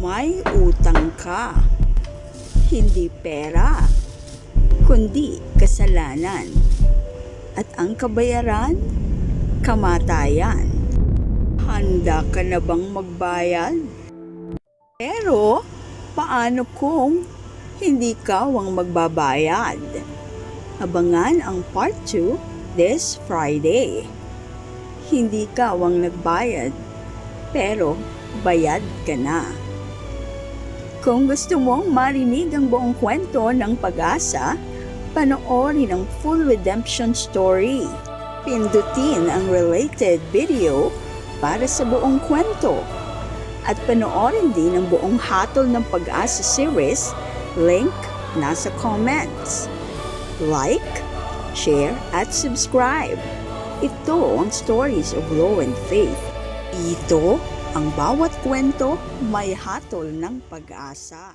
May utang ka, hindi pera, kundi kasalanan. At ang kabayaran, kamatayan. Handa ka na bang magbayad? Pero, paano kung hindi ka ang magbabayad? Abangan ang part 2 this Friday. Hindi ka ang nagbayad, pero bayad ka na. Kung gusto mong marinig ang buong kwento ng Pag-asa, panoorin ang full redemption story. Pindutin ang related video para sa buong kwento. At panoorin din ang buong Hatol ng Pag-asa series, link nasa comments. Like, share at subscribe. Ito ang Stories of Law and Faith. Ito ang bawat kwento may hatol ng pag-asa.